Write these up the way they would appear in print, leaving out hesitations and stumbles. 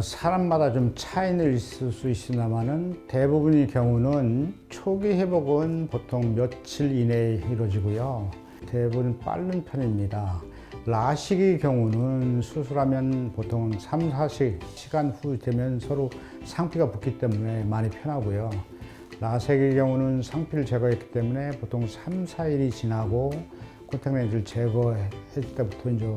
사람마다 좀 차이는 있을 수 있으나마는 대부분의 경우는 초기 회복은 보통 며칠 이내에 이루어지고요. 대부분 빠른 편입니다. 라식의 경우는 수술하면 보통 3, 4시간 후 되면 서로 상피가 붙기 때문에 많이 편하고요. 라섹의 경우는 상피를 제거했기 때문에 보통 3, 4일이 지나고 콘택트렌즈를 제거했을 때부터 이제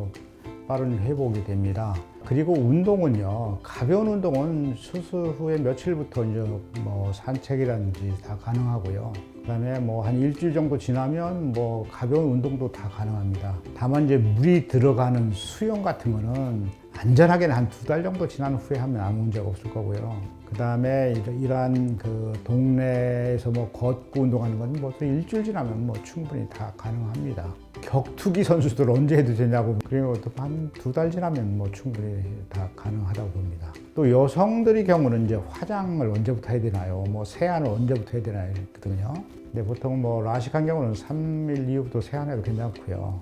빠른 회복이 됩니다. 그리고 운동은요, 가벼운 운동은 수술 후에 며칠부터 이제 뭐 산책이라든지 다 가능하고요. 그다음에 뭐 한 일주일 정도 지나면 뭐 가벼운 운동도 다 가능합니다. 다만 이제 물이 들어가는 수영 같은 거는 안전하게는 한 2달 정도 지난 후에 하면 아무 문제가 없을 거고요. 그다음에 이러한 그 동네에서 뭐 걷고 운동하는 건 뭐 일주일 지나면 뭐 충분히 다 가능합니다. 격투기 선수들 언제 해도 되냐고, 그리고 한 2달 지나면 뭐 충분히 다 가능하다고 봅니다. 또 여성들의 경우는 이제 화장을 언제부터 해야 되나요? 뭐 세안을 언제부터 해야 되나요? 거든요. 근데 보통 뭐 라식한 경우는 3일 이후부터 세안해도 괜찮고요.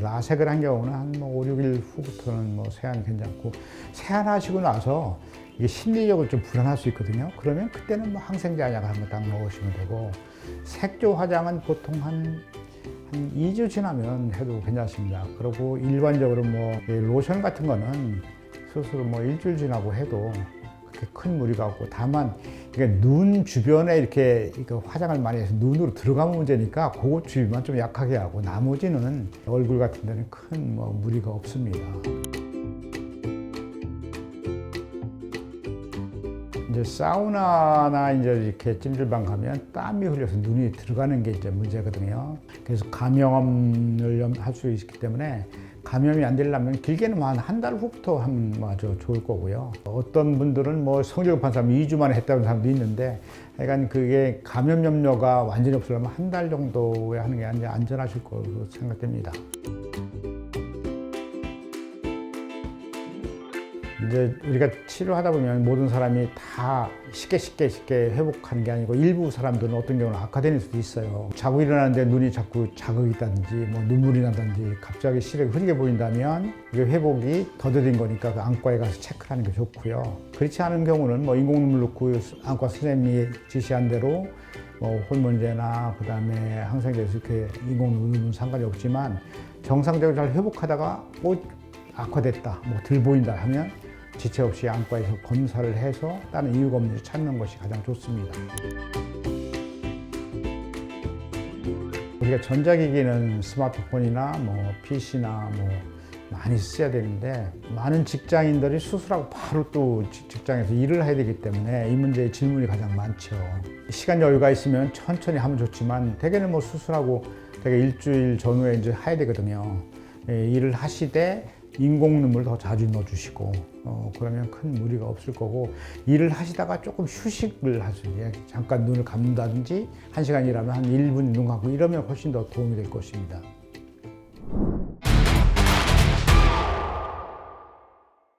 라섹을 한 경우는 한 뭐 5, 6일 후부터는 뭐 세안이 괜찮고, 세안하시고 나서 이게 심리적으로 좀 불안할 수 있거든요. 그러면 그때는 뭐 항생제 한약을 한번 딱 먹으시면 되고, 색조 화장은 보통 한 2주 지나면 해도 괜찮습니다. 그리고 일반적으로 뭐 로션 같은 거는 수술 뭐 일주일 지나고 해도 그렇게 큰 무리가 없고, 다만 이게 눈 주변에 이렇게 화장을 많이 해서 눈으로 들어가면 문제니까 그것 주위만 좀 약하게 하고, 나머지는 얼굴 같은 데는 큰 뭐 무리가 없습니다. 이제 사우나나 이제 이렇게 찜질방 가면 땀이 흘려서 눈이 들어가는 게 이제 문제거든요. 그래서 감염을 할 수 있기 때문에 감염이 안 되려면 길게는 한 달 후부터 하면 아주 좋을 거고요. 어떤 분들은 뭐 성적급한 사람 2주 만에 했다는 사람도 있는데, 하여간 그게 감염 염려가 완전히 없으려면 한 달 정도에 하는 게 안전하실 거로 생각됩니다. 이제 우리가 치료하다 보면 모든 사람이 다 쉽게 회복하는 게 아니고, 일부 사람들은 어떤 경우는 악화되는 수도 있어요. 자고 일어나는데 눈이 자꾸 자극이 있다든지 뭐 눈물이 나든지 갑자기 시력이 흐리게 보인다면 이게 회복이 더뎌진 거니까 그 안과에 가서 체크하는 게 좋고요. 그렇지 않은 경우는 뭐 인공눈물 넣고 안과 선생님이 지시한 대로 뭐 호르몬제나 그다음에 항생제 이렇게 인공눈물 넣으면 상관이 없지만, 정상적으로 잘 회복하다가 뭐 악화됐다, 뭐 덜 보인다 하면 지체 없이 안과에서 검사를 해서 다른 이유가 없는지 찾는 것이 가장 좋습니다. 우리가 전자기기는 스마트폰이나 뭐 PC나 뭐 많이 써야 되는데, 많은 직장인들이 수술하고 바로 또 직장에서 일을 해야 되기 때문에 이 문제의 질문이 가장 많죠. 시간 여유가 있으면 천천히 하면 좋지만, 대개는 뭐 수술하고 대개 일주일 전후에 이제 해야 되거든요. 일을 하시되 인공눈물 더 자주 넣어주시고, 그러면 큰 무리가 없을 거고, 일을 하시다가 조금 휴식을 하시고, 잠깐 눈을 감는다든지 1시간 일하면 한 1분 눈 감고 이러면 훨씬 더 도움이 될 것입니다.